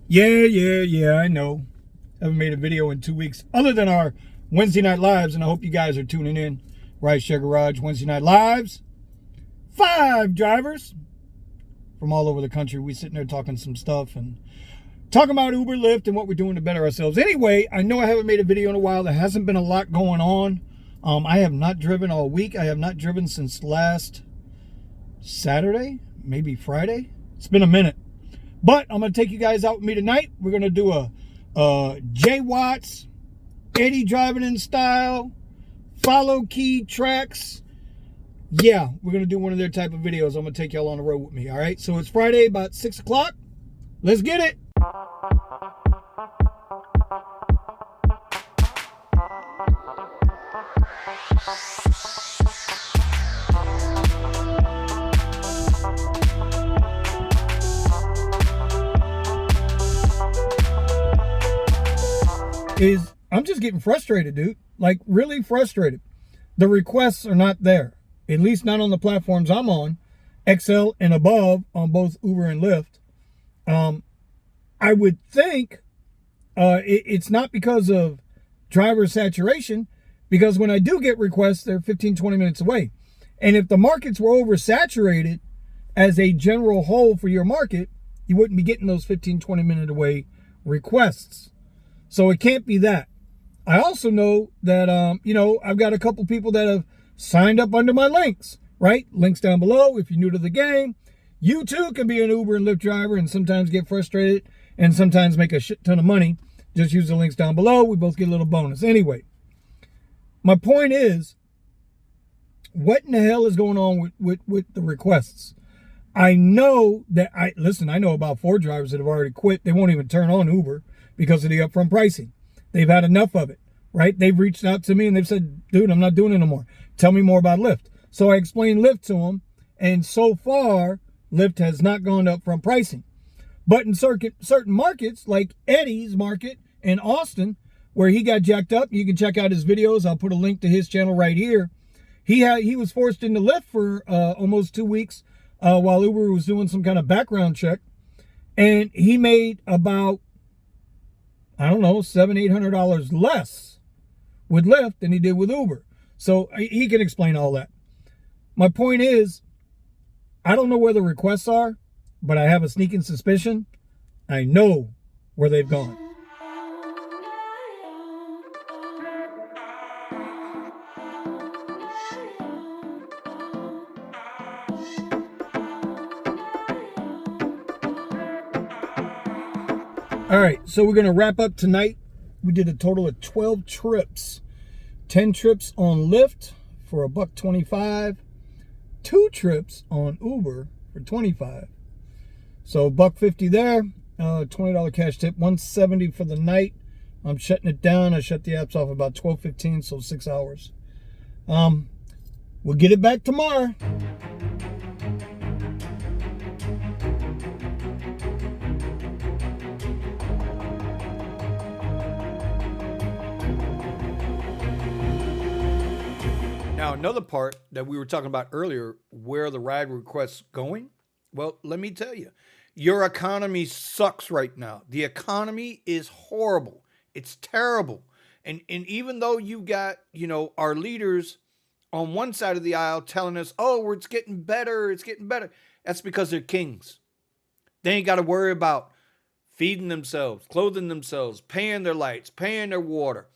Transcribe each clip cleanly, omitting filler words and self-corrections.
Yeah, I know. Haven't made a video in 2 weeks, other than our Wednesday night lives, and I hope you guys are tuning in. Rideshare Garage Wednesday night lives. 5 drivers from all over the country. We sitting there talking some stuff and talking about Uber, Lyft, and what we're doing to better ourselves. Anyway, I know I haven't made a video in a while. There hasn't been a lot going on. I have not driven all week. I have not driven since last Saturday, maybe Friday. It's been a minute. But I'm going to take you guys out with me tonight. We're going to do a Jay Watts, Eddie driving in style, follow key tracks. Yeah, we're going to do one of their type of videos. I'm going to take y'all on the road with me, all right? So it's Friday, about 6 o'clock. Let's get it. I'm just getting frustrated, dude. Like, really frustrated. The requests are not there, at least not on the platforms I'm on, XL and above on both Uber and Lyft. I would think it's not because of driver saturation, because when I do get requests, they're 15, 20 minutes away. And if the markets were oversaturated as a general whole for your market, you wouldn't be getting those 15, 20 minute away requests. So it can't be that. I also know that, I've got a couple people that have signed up under my links, right? Links down below. If you're new to the game, you too can be an Uber and Lyft driver and sometimes get frustrated and sometimes make a shit ton of money. Just use the links down below. We both get a little bonus. Anyway, my point is, what in the hell is going on with the requests? I know that I know about 4 drivers that have already quit. They won't even turn on Uber because of the upfront pricing. They've had enough of it, right? They've reached out to me and they've said, dude, I'm not doing it no more. Tell me more about Lyft. So I explained Lyft to them. And so far, Lyft has not gone to upfront pricing. But in certain markets, like Eddie's market in Austin, where he got jacked up, you can check out his videos. I'll put a link to his channel right here. He was forced into Lyft for almost 2 weeks while Uber was doing some kind of background check. And he made about, $700-800 less with Lyft than he did with Uber. So he can explain all that. My point is, I don't know where the requests are, but I have a sneaking suspicion. I know where they've gone. All right, so we're going to wrap up tonight. We did a total of 12 trips. 10 trips on Lyft for $1.25. 2 trips on Uber for $25. So $1.50 there. $20 cash tip. $170 for the night. I'm shutting it down. I shut the apps off about 12:15, so 6 hours. We'll get it back tomorrow. Now, another part that we were talking about earlier, where the ride requests going? Well, let me tell you, your economy sucks right now. The economy is horrible. It's terrible. And even though you got, our leaders on one side of the aisle telling us, oh, it's getting better, that's because they're kings. They ain't got to worry about feeding themselves, clothing themselves, paying their lights, paying their water,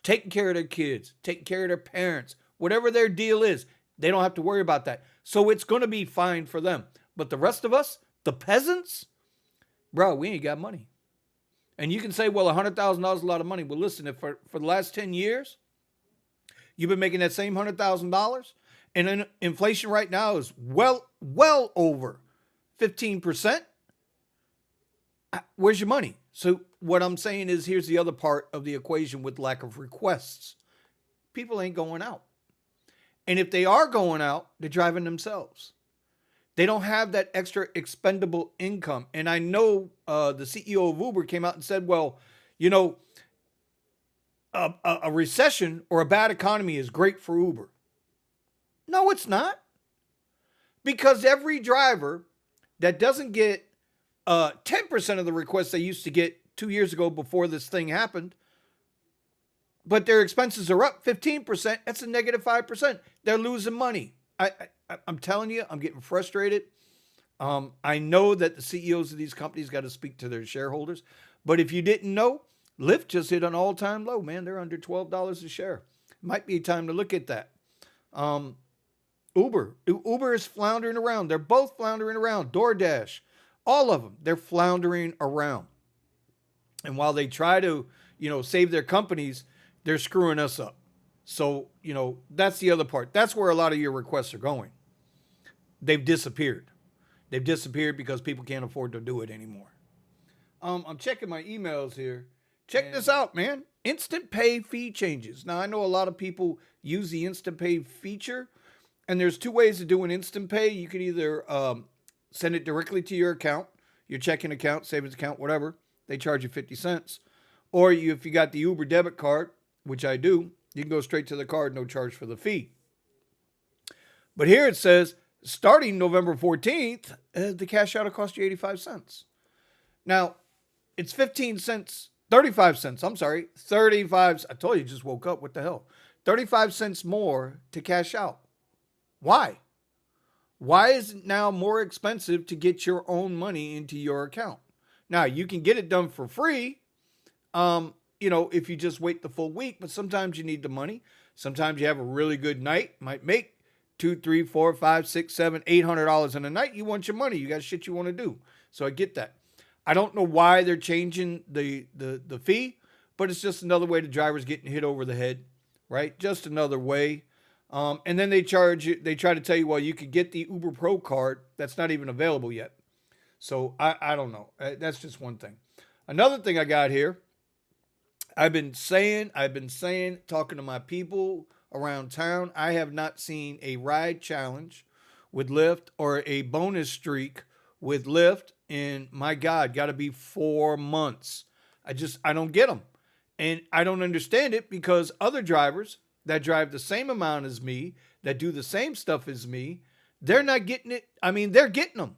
taking care of their kids, taking care of their parents. Whatever their deal is, they don't have to worry about that. So it's going to be fine for them. But the rest of us, the peasants, bro, we ain't got money. And you can say, well, $100,000 is a lot of money. Well, listen, if for the last 10 years, you've been making that same $100,000, and then inflation right now is well over 15%, where's your money? So what I'm saying is, here's the other part of the equation with lack of requests. People ain't going out. And if they are going out, they're driving themselves. They don't have that extra expendable income. And I know the CEO of Uber came out and said, well, a recession or a bad economy is great for Uber. No, it's not. Because every driver that doesn't get 10% of the requests they used to get 2 years ago before this thing happened, but their expenses are up 15%. That's a negative 5%. They're losing money. I'm telling you, I'm getting frustrated. I know that the CEOs of these companies got to speak to their shareholders, but if you didn't know, Lyft just hit an all-time low, man. They're under $12 a share. Might be time to look at that. Uber is floundering around. They're both floundering around. DoorDash, all of them, they're floundering around. And while they try to, save their companies, they're screwing us up. So, that's the other part. That's where a lot of your requests are going. They've disappeared. They've disappeared because people can't afford to do it anymore. I'm checking my emails here. Check this out, man. Instant pay fee changes. Now, I know a lot of people use the instant pay feature, and there's two ways of doing instant pay. You can either send it directly to your account, your checking account, savings account, whatever. They charge you 50 cents. Or if you got the Uber debit card, which I do, you can go straight to the card, no charge for the fee. But here it says, starting November 14th, the cash out will cost you 85 cents. Now, it's 15 cents, 35 cents. I'm sorry, 35. I told you, just woke up. What the hell? 35 cents more to cash out. Why? Why is it now more expensive to get your own money into your account? Now, you can get it done for free, if you just wait the full week, but sometimes you need the money. Sometimes you have a really good night, might make $200, $300, $400, $500, $600, $700, $800 in a night. You want your money. You got shit you want to do. So I get that. I don't know why they're changing the fee, but it's just another way the driver's getting hit over the head, right? Just another way. And then they charge you. They try to tell you, well, you could get the Uber Pro card. That's not even available yet. So I don't know. That's just one thing. Another thing I got here. I've been saying, talking to my people around town, I have not seen a ride challenge with Lyft or a bonus streak with Lyft in, my God, got to be 4 months. I don't get them. And I don't understand it because other drivers that drive the same amount as me, that do the same stuff as me, they're not getting it. I mean, they're getting them.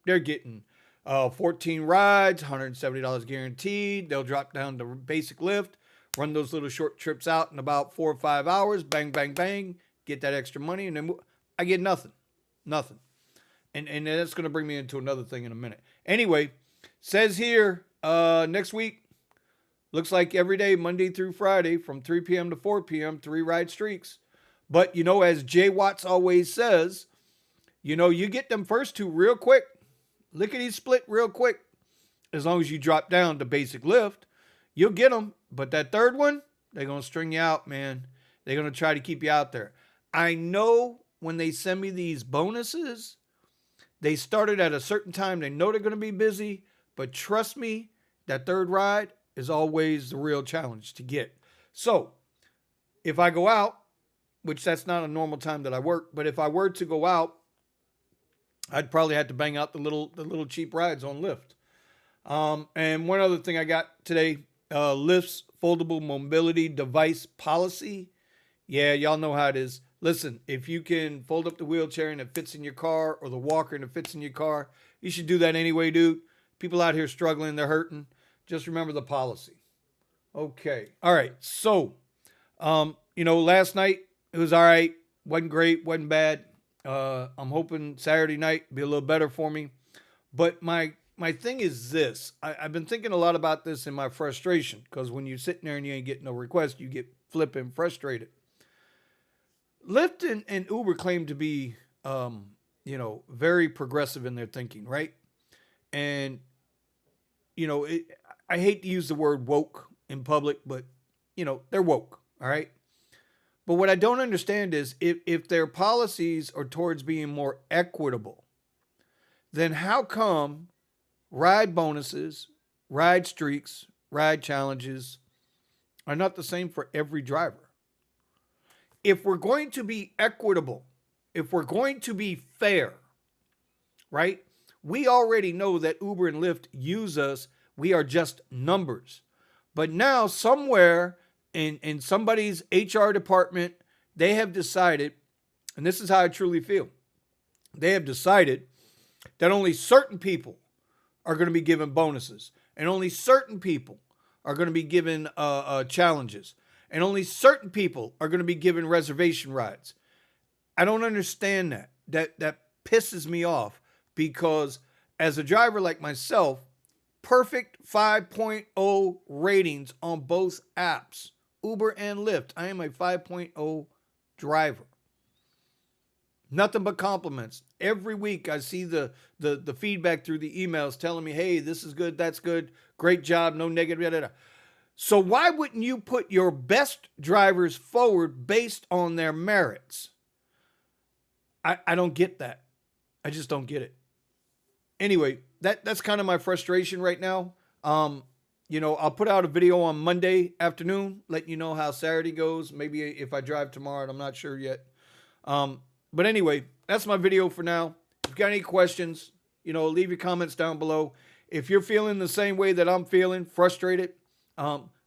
They're getting 14 rides, $170 guaranteed. They'll drop down to basic Lyft, run those little short trips out in about 4 or 5 hours, bang, bang, bang, get that extra money, and then I get nothing. And that's going to bring me into another thing in a minute. Anyway, says here, next week, looks like every day, Monday through Friday, from 3 p.m. to 4 p.m., 3 ride streaks. But, as Jay Watts always says, you get them first two real quick. Lickety split real quick. As long as you drop down to basic Lyft, you'll get them. But that third one, they're going to string you out, man. They're going to try to keep you out there. I know when they send me these bonuses, they started at a certain time. They know they're going to be busy. But trust me, that third ride is always the real challenge to get. So if I go out, which that's not a normal time that I work, but if I were to go out, I'd probably have to bang out the little cheap rides on Lyft. And one other thing I got today, Lyft's foldable mobility device policy. Yeah, y'all know how it is. Listen, if you can fold up the wheelchair and it fits in your car, or the walker and it fits in your car, you should do that anyway, dude. People out here struggling, they're hurting. Just remember the policy. Okay. All right. So, last night it was all right. Wasn't great. Wasn't bad. I'm hoping Saturday night be a little better for me. But my thing is this. I've been thinking a lot about this in my frustration, because when you're sitting there and you ain't getting no request, you get flipping frustrated. Lyft and Uber claim to be, very progressive in their thinking, right? And, I hate to use the word woke in public, but, they're woke, all right? But what I don't understand is if their policies are towards being more equitable, then how come ride bonuses, ride streaks, ride challenges are not the same for every driver? If we're going to be equitable, if we're going to be fair, right? We already know that Uber and Lyft use us. We are just numbers. But now somewhere in somebody's HR department, they have decided, and this is how I truly feel, they have decided that only certain people are going to be given bonuses, and only certain people are going to be given challenges, and only certain people are going to be given reservation rides. I don't understand that. That pisses me off, because as a driver like myself, perfect 5.0 ratings on both apps, Uber and Lyft. I am a 5.0 driver. Nothing but compliments. Every week I see the feedback through the emails telling me, hey, this is good, that's good, great job, no negative. Da, da, da. So why wouldn't you put your best drivers forward based on their merits? I don't get that. I just don't get it. Anyway, that's kind of my frustration right now. I'll put out a video on Monday afternoon, letting you know how Saturday goes. Maybe if I drive tomorrow, I'm not sure yet. But anyway, that's my video for now. If you've got any questions, leave your comments down below. If you're feeling the same way that I'm feeling, frustrated,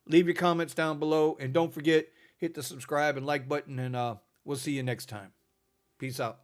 leave your comments down below. And don't forget, hit the subscribe and like button, and we'll see you next time. Peace out.